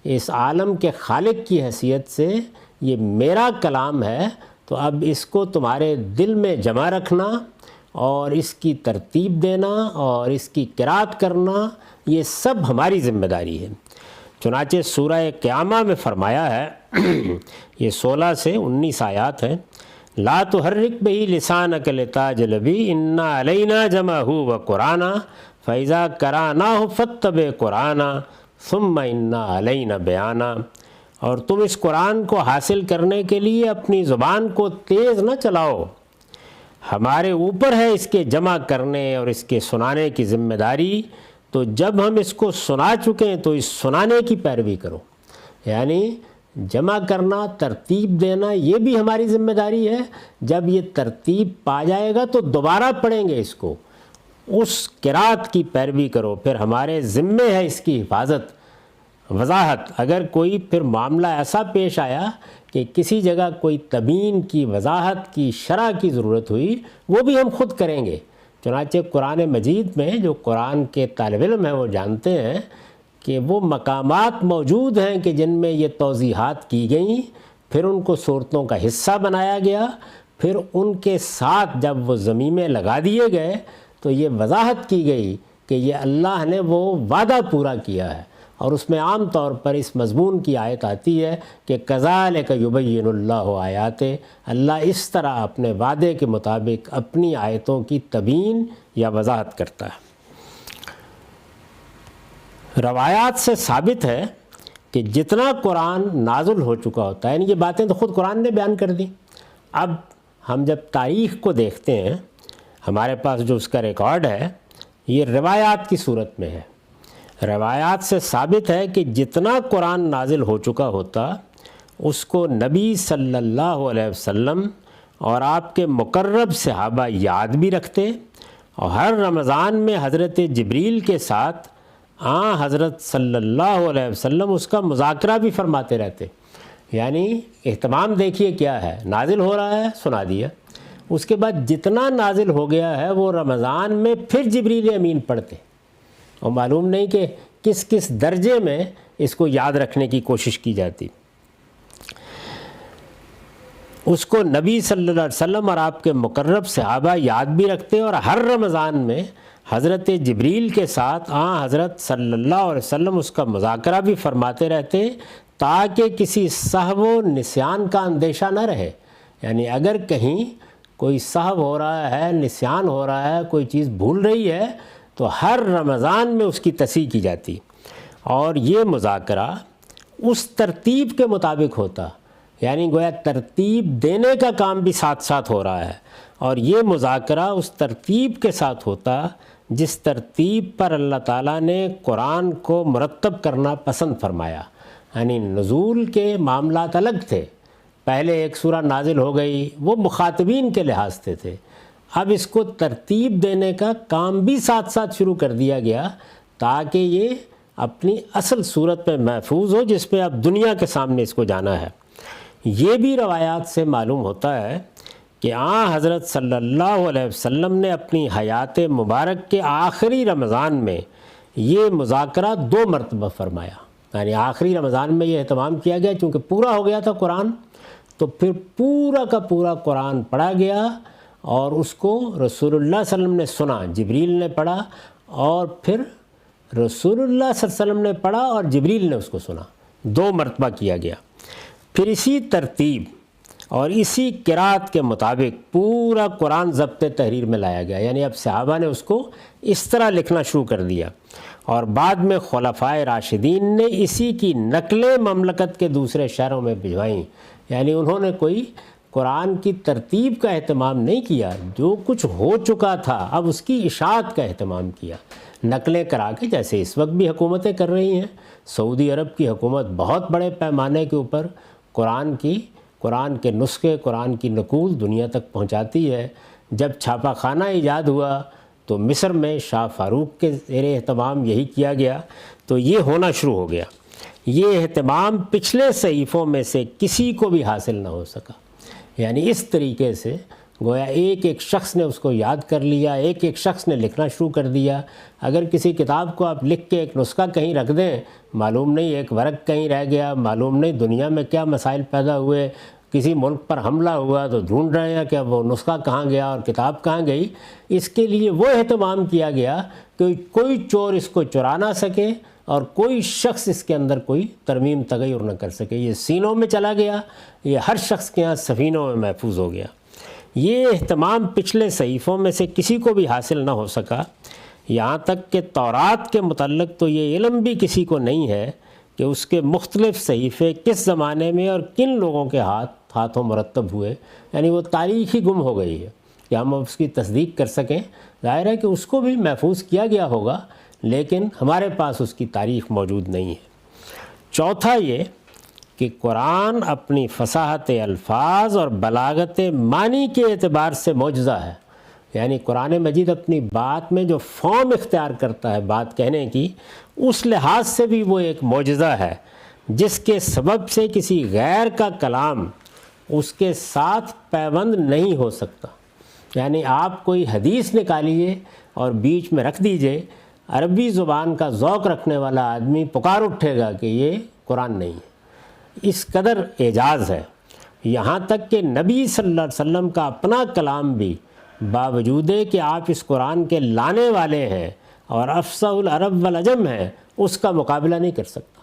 اس عالم کے خالق کی حیثیت سے یہ میرا کلام ہے، تو اب اس کو تمہارے دل میں جمع رکھنا اور اس کی ترتیب دینا اور اس کی قرأت کرنا، یہ سب ہماری ذمہ داری ہے۔ چنانچہ سورہ قیامہ میں فرمایا ہے، یہ 16 سے 19 آیات ہیں، لا تحرک بہ لسانک لتعجل بہ ان علینا جمعہ وقرآنہ فاذا قرأناہ فاتبع قرآنہ ثم ان علینا بیانہ۔ اور تم اس قرآن کو حاصل کرنے کے لیے اپنی زبان کو تیز نہ چلاؤ، ہمارے اوپر ہے اس کے جمع کرنے اور اس کے سنانے کی ذمہ داری، تو جب ہم اس کو سنا چکیں تو اس سنانے کی پیروی کرو، یعنی جمع کرنا، ترتیب دینا، یہ بھی ہماری ذمہ داری ہے۔ جب یہ ترتیب پا جائے گا تو دوبارہ پڑھیں گے اس کو، اس قرأت کی پیروی کرو، پھر ہمارے ذمے ہے اس کی حفاظت، وضاحت۔ اگر کوئی پھر معاملہ ایسا پیش آیا کہ کسی جگہ کوئی تبیین کی، وضاحت کی، شرح کی ضرورت ہوئی، وہ بھی ہم خود کریں گے۔ چنانچہ قرآن مجید میں جو قرآن کے طالب علم ہیں وہ جانتے ہیں کہ وہ مقامات موجود ہیں کہ جن میں یہ توضیحات کی گئیں، پھر ان کو صورتوں کا حصہ بنایا گیا، پھر ان کے ساتھ جب وہ ضمیمے لگا دیے گئے تو یہ وضاحت کی گئی کہ یہ اللہ نے وہ وعدہ پورا کیا ہے، اور اس میں عام طور پر اس مضمون کی آیت آتی ہے کہ کذالک یبین اللہ آیاتہ، اللہ اس طرح اپنے وعدے کے مطابق اپنی آیتوں کی تبیین یا وضاحت کرتا ہے۔ روایات سے ثابت ہے کہ جتنا قرآن نازل ہو چکا ہوتا ہے، یعنی یہ باتیں تو خود قرآن نے بیان کر دی، اب ہم جب تاریخ کو دیکھتے ہیں، ہمارے پاس جو اس کا ریکارڈ ہے یہ روایات کی صورت میں ہے۔ روایات سے ثابت ہے کہ جتنا قرآن نازل ہو چکا ہوتا اس کو نبی صلی اللہ علیہ وسلم اور آپ کے مقرب صحابہ یاد بھی رکھتے، اور ہر رمضان میں حضرت جبریل کے ساتھ حضرت صلی اللہ علیہ وسلم اس کا مذاکرہ بھی فرماتے رہتے، یعنی اہتمام دیکھیے کیا ہے، نازل ہو رہا ہے سنا دیا، اس کے بعد جتنا نازل ہو گیا ہے وہ رمضان میں پھر جبریل امین پڑھتے، اور معلوم نہیں کہ کس کس درجے میں اس کو یاد رکھنے کی کوشش کی جاتی۔ اس کو نبی صلی اللہ علیہ وسلم اور آپ کے مقرب صحابہ یاد بھی رکھتے، اور ہر رمضان میں حضرت جبریل کے ساتھ حضرت صلی اللہ علیہ وسلم اس کا مذاکرہ بھی فرماتے رہتے، تاکہ کسی سہو و نسیان کا اندیشہ نہ رہے. یعنی اگر کہیں کوئی سہو ہو رہا ہے، نسیان ہو رہا ہے، کوئی چیز بھول رہی ہے، تو ہر رمضان میں اس کی تصحیح کی جاتی، اور یہ مذاکرہ اس ترتیب کے مطابق ہوتا. یعنی گویا ترتیب دینے کا کام بھی ساتھ ساتھ ہو رہا ہے، اور یہ مذاکرہ اس ترتیب کے ساتھ ہوتا جس ترتیب پر اللہ تعالیٰ نے قرآن کو مرتب کرنا پسند فرمایا. یعنی نزول کے معاملات الگ تھے، پہلے ایک سورہ نازل ہو گئی، وہ مخاطبین کے لحاظ سے تھے. اب اس کو ترتیب دینے کا کام بھی ساتھ ساتھ شروع کر دیا گیا تاکہ یہ اپنی اصل صورت میں محفوظ ہو جس پہ اب دنیا کے سامنے اس کو جانا ہے. یہ بھی روایات سے معلوم ہوتا ہے کہ حضرت صلی اللہ علیہ وسلم نے اپنی حیات مبارک کے آخری رمضان میں یہ مذاکرہ 2 مرتبہ فرمایا. یعنی آخری رمضان میں یہ اہتمام کیا گیا چونکہ پورا ہو گیا تھا قرآن، تو پھر پورا کا پورا قرآن پڑھا گیا، اور اس کو رسول اللہ صلی اللہ علیہ وسلم نے سنا، جبریل نے پڑھا، اور پھر رسول اللہ صلی اللہ علیہ وسلم نے پڑھا اور جبریل نے اس کو سنا. 2 مرتبہ کیا گیا. پھر اسی ترتیب اور اسی قرات کے مطابق پورا قرآن ضبط تحریر میں لایا گیا. یعنی اب صحابہ نے اس کو اس طرح لکھنا شروع کر دیا، اور بعد میں خلفائے راشدین نے اسی کی نقلیں مملکت کے دوسرے شہروں میں بھجوائیں. یعنی انہوں نے کوئی قرآن کی ترتیب کا اہتمام نہیں کیا، جو کچھ ہو چکا تھا اب اس کی اشاعت کا اہتمام کیا، نقلیں کرا کے، جیسے اس وقت بھی حکومتیں کر رہی ہیں. سعودی عرب کی حکومت بہت بڑے پیمانے کے اوپر قرآن کے نسخے، قرآن کی نقول دنیا تک پہنچاتی ہے. جب چھاپا خانہ ایجاد ہوا تو مصر میں شاہ فاروق کے زیر اہتمام یہی کیا گیا، تو یہ ہونا شروع ہو گیا. یہ اہتمام پچھلے صحیفوں میں سے کسی کو بھی حاصل نہ ہو سکا. یعنی اس طریقے سے گویا ایک ایک شخص نے اس کو یاد کر لیا، ایک ایک شخص نے لکھنا شروع کر دیا. اگر کسی کتاب کو آپ لکھ کے ایک نسخہ کہیں رکھ دیں، معلوم نہیں ایک ورق کہیں رہ گیا، معلوم نہیں دنیا میں کیا مسائل پیدا ہوئے، کسی ملک پر حملہ ہوا تو ڈھونڈ رہے ہیں کہ وہ نسخہ کہاں گیا اور کتاب کہاں گئی. اس کے لیے وہ اہتمام کیا گیا کہ کوئی چور اس کو چرا نہ سکے اور کوئی شخص اس کے اندر کوئی ترمیم تغیر نہ کر سکے. یہ سینوں میں چلا گیا، یہ ہر شخص کے ہاں سفینوں میں محفوظ ہو گیا. یہ اہتمام پچھلے صحیفوں میں سے کسی کو بھی حاصل نہ ہو سکا. یہاں تک کہ تورات کے متعلق تو یہ علم بھی کسی کو نہیں ہے کہ اس کے مختلف صحیفے کس زمانے میں اور کن لوگوں کے ہاتھوں مرتب ہوئے. یعنی وہ تاریخ ہی گم ہو گئی ہے کہ ہم اس کی تصدیق کر سکیں. ظاہر ہے کہ اس کو بھی محفوظ کیا گیا ہوگا، لیکن ہمارے پاس اس کی تاریخ موجود نہیں ہے. چوتھا یہ کہ قرآن اپنی فصاحت الفاظ اور بلاغت معنی کے اعتبار سے معجزہ ہے. یعنی قرآن مجید اپنی بات میں جو فارم اختیار کرتا ہے بات کہنے کی، اس لحاظ سے بھی وہ ایک معجزہ ہے جس کے سبب سے کسی غیر کا کلام اس کے ساتھ پیوند نہیں ہو سکتا. یعنی آپ کوئی حدیث نکالیے اور بیچ میں رکھ دیجئے، عربی زبان کا ذوق رکھنے والا آدمی پکار اٹھے گا کہ یہ قرآن نہیں ہے. اس قدر اعجاز ہے. یہاں تک کہ نبی صلی اللہ علیہ وسلم کا اپنا کلام بھی باوجود کہ آپ اس قرآن کے لانے والے ہیں اور افصح العرب والعجم ہیں، اس کا مقابلہ نہیں کر سکتا.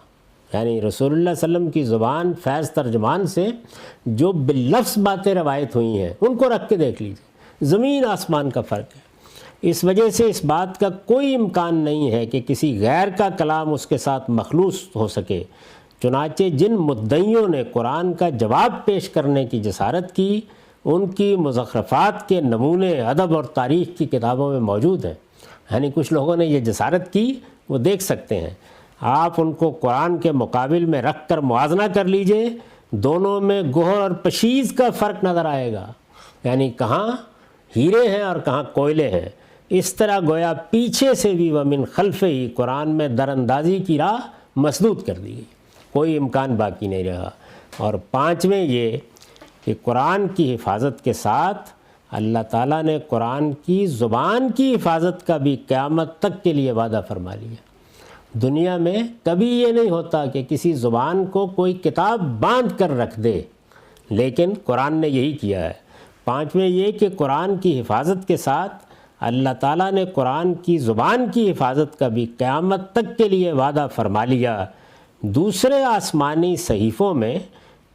یعنی رسول اللہ صلی اللہ علیہ وسلم کی زبان فیض ترجمان سے جو باللفظ باتیں روایت ہوئی ہیں ان کو رکھ کے دیکھ لیجیے، زمین آسمان کا فرق ہے. اس وجہ سے اس بات کا کوئی امکان نہیں ہے کہ کسی غیر کا کلام اس کے ساتھ مخلوط ہو سکے. چنانچہ جن مدعیوں نے قرآن کا جواب پیش کرنے کی جسارت کی، ان کی مزخرفات کے نمونے ادب اور تاریخ کی کتابوں میں موجود ہیں. یعنی کچھ لوگوں نے یہ جسارت کی، وہ دیکھ سکتے ہیں. آپ ان کو قرآن کے مقابل میں رکھ کر موازنہ کر لیجئے، دونوں میں گوہر اور پشیز کا فرق نظر آئے گا. یعنی کہاں ہیرے ہیں اور کہاں کوئلے ہیں. اس طرح گویا پیچھے سے بھی ومن خلفہ ہی قرآن میں در اندازی کی راہ مسدود کر دی گئی، کوئی امکان باقی نہیں رہا. اور پانچویں یہ کہ قرآن کی حفاظت کے ساتھ اللہ تعالیٰ نے قرآن کی زبان کی حفاظت کا بھی قیامت تک کے لیے وعدہ فرما لیا. دنیا میں کبھی یہ نہیں ہوتا کہ کسی زبان کو کوئی کتاب باندھ کر رکھ دے، لیکن قرآن نے یہی کیا ہے. پانچویں یہ کہ قرآن کی حفاظت کے ساتھ اللہ تعالیٰ نے قرآن کی زبان کی حفاظت کا بھی قیامت تک کے لیے وعدہ فرما لیا دوسرے آسمانی صحیفوں میں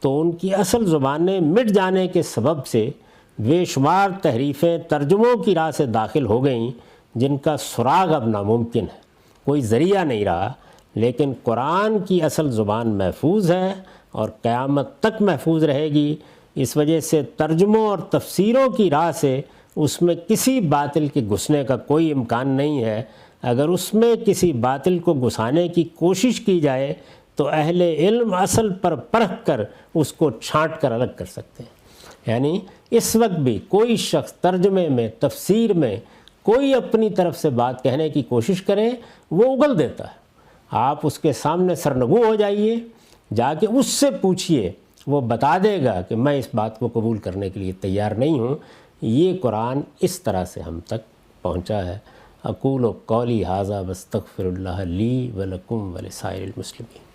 تو ان کی اصل زبانیں مٹ جانے کے سبب سے بے شمار تحریفیں ترجموں کی راہ سے داخل ہو گئیں جن کا سراغ اب ناممکن ہے، کوئی ذریعہ نہیں رہا، لیکن قرآن کی اصل زبان محفوظ ہے اور قیامت تک محفوظ رہے گی۔ اس وجہ سے ترجموں اور تفسیروں کی راہ سے اس میں کسی باطل کے گھسنے کا کوئی امکان نہیں ہے۔ اگر اس میں کسی باطل کو گھسانے کی کوشش کی جائے تو اہل علم اصل پر پرکھ کر اس کو چھانٹ کر الگ کر سکتے ہیں۔ یعنی اس وقت بھی کوئی شخص ترجمے میں، تفسیر میں کوئی اپنی طرف سے بات کہنے کی کوشش کرے، وہ اگل دیتا ہے۔ آپ اس کے سامنے سرنگو ہو جائیے، جا کے اس سے پوچھئے، وہ بتا دے گا کہ میں اس بات کو قبول کرنے کے لیے تیار نہیں ہوں۔ یہ قرآن اس طرح سے ہم تک پہنچا ہے۔ اقول قولی ھذا واستغفر اللہ لی ولکم ولسائر المسلمین۔